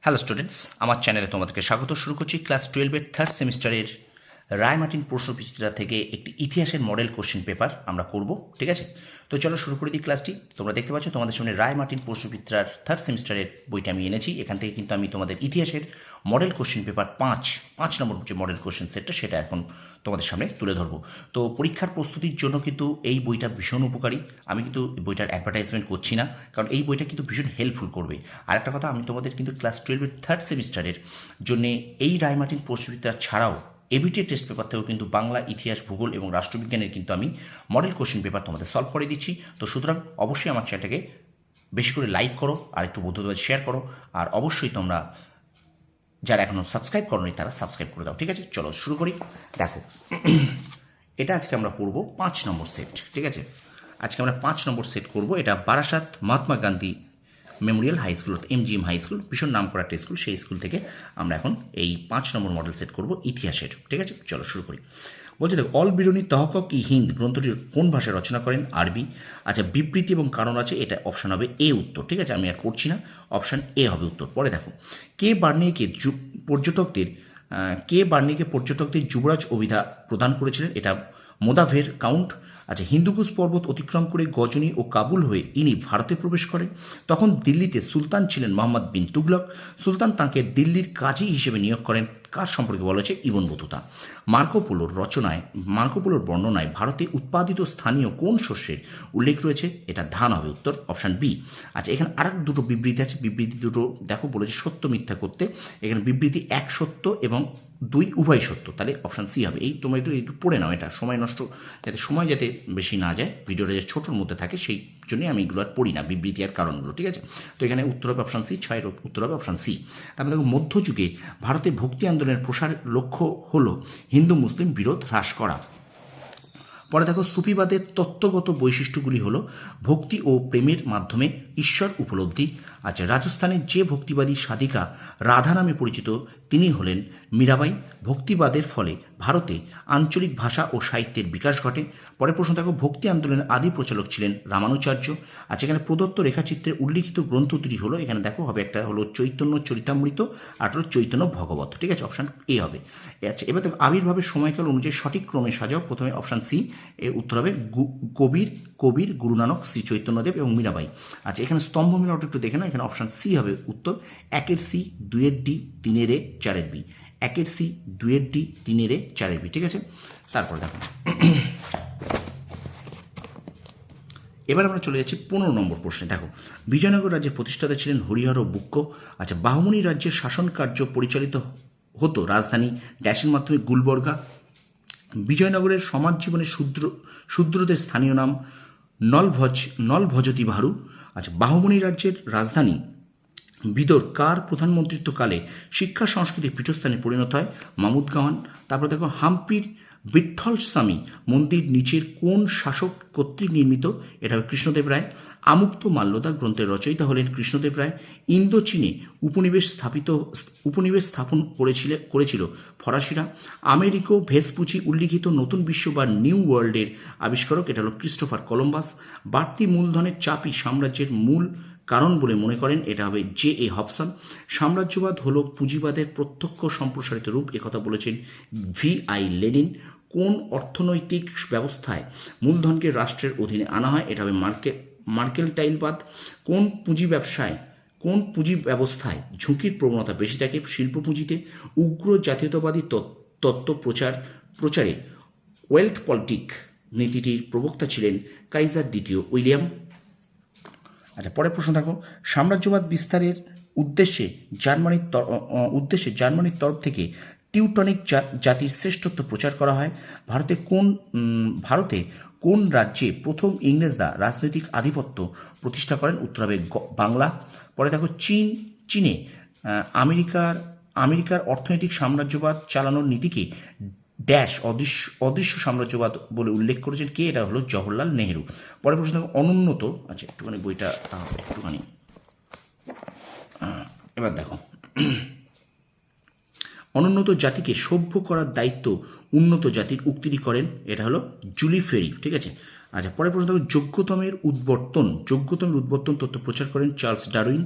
Hello students, আমার চ্যানেলে তোমাদেরকে স্বাগত। শুরু করছি ক্লাস 12-এর থার্ড সেমিস্টারের রায় মার্টিন প্রশ্নবিচিত্রা থেকে একটি ইতিহাসের মডেল কোশ্চেন পেপার আমরা করব। ঠিক আছে, তো চলো শুরু করে দিই ক্লাসটি। তোমরা দেখতে পাচ্ছ তোমাদের সামনে রায় মার্টিন প্রশ্নবিচিত্রার থার্ড সেমিস্টারের বইটা আমি এনেছি। এখান থেকে কিন্তু আমি তোমাদের ইতিহাসের মডেল কোশ্চেন পেপার পাঁচ নম্বর যে মডেল কোশ্চেন সেটটা সেটা এখন তোমাদের সামনে তুলে ধরবো। তো পরীক্ষার প্রস্তুতির জন্য কিন্তু এই বইটা ভীষণ উপকারী। আমি কিন্তু বইটার অ্যাডভার্টাইজমেন্ট করছি না, কারণ এই বইটা কিন্তু ভীষণ হেল্পফুল করবে। আর একটা কথা, আমি তোমাদের কিন্তু ক্লাস 12-এর থার্ড সেমিস্টারের জন্যে এই রায় মার্টিন প্রশ্নবিচিত্রা ছাড়াও এবিটি টেস্ট পেপার থেকেও কিন্তু বাংলা, ইতিহাস, ভূগোল এবং রাষ্ট্রবিজ্ঞানের কিন্তু আমি মডেল কোশ্চেন পেপার তোমাদের সলভ করে দিচ্ছি। তো সুতরাং অবশ্যই আমার চ্যানেলটাকে বেশি করে লাইক করো, আর একটু বন্ধুদের শেয়ার করো, আর অবশ্যই তোমরা যারা এখনও সাবস্ক্রাইব করোনি তারা সাবস্ক্রাইব করে দাও। ঠিক আছে, চলো শুরু করি। দেখো, এটা আজকে আমরা পড়বো 5 নম্বর সেট। ঠিক আছে, আজকে আমরা 5 নম্বর সেট করব। এটা Barasat Mahatma Gandhi memorial high school, MGM high school, ভীষণ নাম করা একটা স্কুল, সেই স্কুল থেকে আমরা এখন এই 5 নম্বর মডেল সেট করব ইতিহাসের। ঠিক আছে, চলো শুরু করি। বলছে দেখো, অল বিরোনি তহকক ই হিন্দ গ্রন্থটি কোন ভাষায় রচনা করেন? আরবি। আচ্ছা, বিবৃতি এবং কারণ আছে, এটা অপশান হবে এ উত্তর। ঠিক আছে, আমি আর করছি না, অপশান এ হবে উত্তর। পরে দেখো, কে বার্নিকে পর্যটকদের যুবরাজ অভিধা প্রদান করেছিলেন? এটা মোদাভের কাউন্ট। আচ্ছা, হিন্দুকুশ পর্বত অতিক্রম করে গজনি ও কাবুল হয়ে ইনি ভারতে প্রবেশ করেন। তখন দিল্লিতে সুলতান ছিলেন মোহাম্মদ বিন তুগলক। সুলতান তাঁকে দিল্লির কাজী হিসেবে নিয়োগ করেন। কার সম্পর্কে বলা হয়েছে? Ibn Battuta. মার্কোপোলোর বর্ণনায় ভারতে উৎপাদিত স্থানীয় কোন শস্যের উল্লেখ রয়েছে? এটা ধান হবে উত্তর, অপশান বি। আচ্ছা, এখানে আর দুটো বিবৃতি আছে, বিবৃতি দুটো দেখো বলেছে সত্য মিথ্যা করতে। এখানে বিবৃতি 1 সত্য এবং 2 উভয় সত্য, তাহলে অপশান সি হবে। এই তোমরা একটু পড়ে নাও, এটা সময় নষ্ট, যাতে বেশি না যায়, ভিডিওটা যে ছোটোর মধ্যে থাকে, সেই জন্যই আমি এগুলো আর পড়ি না, বিবৃতি আর কারণগুলো। ঠিক আছে, তো এখানে উত্তর হবে অপশান সি, 6 উত্তর হবে অপশান সি। তারপরে দেখো, মধ্যযুগে ভারতে ভক্তি আন্দোলনের প্রসার লক্ষ্য হলো হিন্দু মুসলিম বিরোধ হ্রাস করা। পরে দেখো, সুফিবাদের তত্ত্বগত বৈশিষ্ট্যগুলি হলো ভক্তি ও প্রেমের মাধ্যমে ঈশ্বর উপলব্ধি। আচ্ছা, রাজস্থানের যে ভক্তিবাদী সাধিকা রাধা নামে পরিচিত তিনি হলেন মীরাবাই। ভক্তিবাদের ফলে ভারতে আঞ্চলিক ভাষা ও সাহিত্যের বিকাশ ঘটে। পরের প্রশ্ন দেখো, ভক্তি আন্দোলনের আদি প্রচালক ছিলেন রামানুচার্য। আচ্ছা, এখানে প্রদত্ত রেখাচিত্রে উল্লিখিত গ্রন্থ দুটি হলো, এখানে দেখো হবে একটা হলো চৈতন্য চরিতামৃত আর হলো চৈতন্য ভগবত। ঠিক আছে, অপশান এ হবে। আচ্ছা, এবার দেখো, আবির্ভাবের সময়কাল অনুযায়ী সঠিক ক্রমে সাজাও। প্রথমে অপশান সি, এর উত্তর হবে কবির গুরু নানক, শ্রী চৈতন্যদেব এবং মীরাবাই। আচ্ছা, এখানে স্তম্ভ মিলাওটা একটু দেখে নাও, এখানে অপশান সি হবে উত্তর। 1-এর সি, 2-এর ডি, 3-এর এ, 4-এর বি। 1-এর সি, 2-এর ডি, 3-এর এ, 4-এর বি। ঠিক আছে, তারপর দেখো, এবার আমরা চলে যাচ্ছি 15 নম্বর প্রশ্নে। দেখো, বিজয়নগর রাজ্যের প্রতিষ্ঠাতা ছিলেন হরিহর বুক্ক। আচ্ছা, বাহমনি রাজ্যের শাসন কার্য পরিচালিত হতো রাজধানী ড্যাশের মাধ্যমে গুলবর্গা। বিজয়নগরের সমাজ জীবনের শূদ্রদের স্থানীয় নাম নলভজতি ভারু। আচ্ছা, বাহমনি রাজ্যের রাজধানী বিদর কার প্রধানমন্ত্রিত্বকালে শিক্ষা সংস্কৃতির পীঠস্থানে পরিণত হয়? মামুদ গাওয়ান। তারপর দেখো, হাম্পির বিঠ্ঠল স্বামী মন্দির নিচের কোন শাসক কর্তৃক নির্মিত? এটা হবে কৃষ্ণদেব রায়। আমুক্ত মাল্যদা গ্রন্থের রচয়িতা হলেন কৃষ্ণদেব রায়। ইন্দো চীনে উপনিবেশ স্থাপন করেছিল ফরাসিরা। আমেরিকো ভেসপুচি উল্লিখিত নতুন বিশ্ব বা নিউ ওয়ার্ল্ডের আবিষ্কারক, এটা হলো ক্রিস্টোফার কলম্বাস। বাড়তি মূলধনের চাপই সাম্রাজ্যের মূল কারণ বলে মনে করেন, এটা হবে জে এ হবসন। সাম্রাজ্যবাদ হলো পুঁজিবাদের প্রত্যক্ষ সম্প্রসারিত রূপ, একথা বলেছেন ভি আই লেনিন। কোন অর্থনৈতিক ব্যবস্থায় মূলধনকে রাষ্ট্রের অধীনে আনা হয়? এটা হবে মার্কেন্টাইলবাদ। কোন পুঁজি ব্যবস্থায় ঝুঁকির প্রবণতা বেশি থাকে? শিল্প পুঁজিতে। উগ্র জাতীয়তাবাদী তত্ত্ব প্রচারে ওয়েলথ পলিটিক নীতিটির প্রবক্তা ছিলেন কাইজার দ্বিতীয় উইলিয়াম। আচ্ছা, পরের প্রশ্ন দেখো, সাম্রাজ্যবাদ বিস্তারের উদ্দেশ্যে জার্মানির তরফ থেকে টিউটনিক জাতির শ্রেষ্ঠত্ব প্রচার করা হয়। ভারতে কোন রাজ্যে প্রথম ইংরেজরা রাজনৈতিক আধিপত্য প্রতিষ্ঠা করেন? উত্তর হবে বাংলা। পরে দেখো, চীনে আমেরিকার অর্থনৈতিক সাম্রাজ্যবাদ চালানোর নীতিকে ড্যাশ অদৃশ্য সাম্রাজ্যবাদ বলে উল্লেখ করেছেন কে? এটা হলো জওহরলাল নেহেরু। পরের প্রশ্ন দেখো, অনুন্নত, আচ্ছা একটুখানি বইটা একটুখানি, এবার দেখো, অনুন্নত জাতিকে সভ্য করার দায়িত্ব উন্নত জাতির, উক্তিটি করেন, এটা হলো জুলি ফেরি। ঠিক আছে, আচ্ছা, পরের প্রশ্ন দেখো, যোগ্যতমের উদ্বর্তন তত্ত্ব প্রচার করেন চার্লস ডারউইন।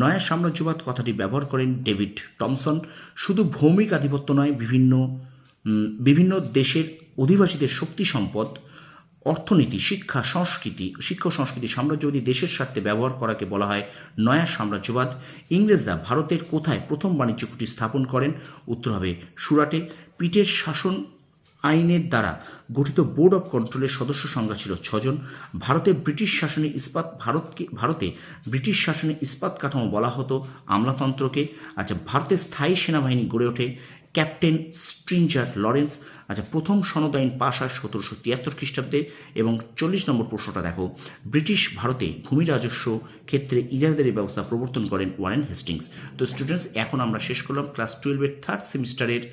নয়া সাম্রাজ্যবাদ কথাটি ব্যবহার করেন ডেভিড টমসন। শুধু ভৌমিক আধিপত্য নয়, বিভিন্ন দেশের অধিবাসীদের শক্তি সম্পদ, অর্থনীতি, শিক্ষা ও সংস্কৃতি সাম্রাজ্যবাদী দেশের স্বার্থে ব্যবহার করাকে বলা হয় নয়া সাম্রাজ্যবাদ। ইংরেজরা ভারতের কোথায় প্রথম বাণিজ্য কুঠি স্থাপন করেন? উত্তর হবে সুরাটে। পিটের শাসন আইনের দ্বারা গঠিত বোর্ড অব কন্ট্রোলের সদস্য সংখ্যা ছিল 6 জন। ভারতে ব্রিটিশ শাসনে ইস্পাত কাঠামো বলা হতো আমলাতন্ত্রকে। আচ্ছা, ভারতের স্থায়ী সেনাবাহিনী গড়ে ওঠে ক্যাপ্টেন স্ট্রিঞ্জার লরেন্স। আচ্ছা, প্রথম সনদ আইন পাশ হয় 1773 খ্রিস্টাব্দে। এবং 40 নম্বর প্রশ্নটা দেখো, ব্রিটিশ ভারতে ভূমি রাজস্ব ক্ষেত্রে ইজারাদারি ব্যবস্থা প্রবর্তন করেন ওয়ারেন হেস্টিংস। তো স্টুডেন্টস, এখন আমরা শেষ করলাম ক্লাস 12-এর থার্ড সেমিস্টারের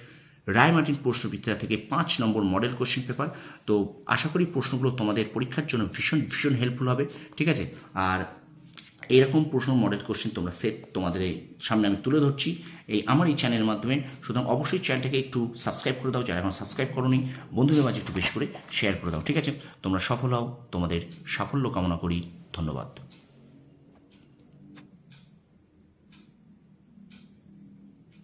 রায় মার্টিন প্রশ্নবিদ্যা থেকে 5 নম্বর মডেল কোশ্চেন পেপার। তো আশা করি প্রশ্নগুলো তোমাদের পরীক্ষার জন্য ভীষণ ভীষণ হেল্পফুল হবে, ঠিক আছে? আর এরকম প্রশ্ন মডেল কোশ্চেন তোমরা সেট তোমাদের সামনে আমি তুলে ধরছি আমার এই চ্যানেলের মাধ্যমে। সুতরাং অবশ্যই চ্যানেলটাকে একটু সাবস্ক্রাইব করে দাও, যারা এখন সাবস্ক্রাইব করোনি বন্ধুদের মাঝে একটু বেশি করে শেয়ার করে দাও, ঠিক আছে? তোমরা সফল হও, তোমাদের সাফল্য কামনা করি। ধন্যবাদ।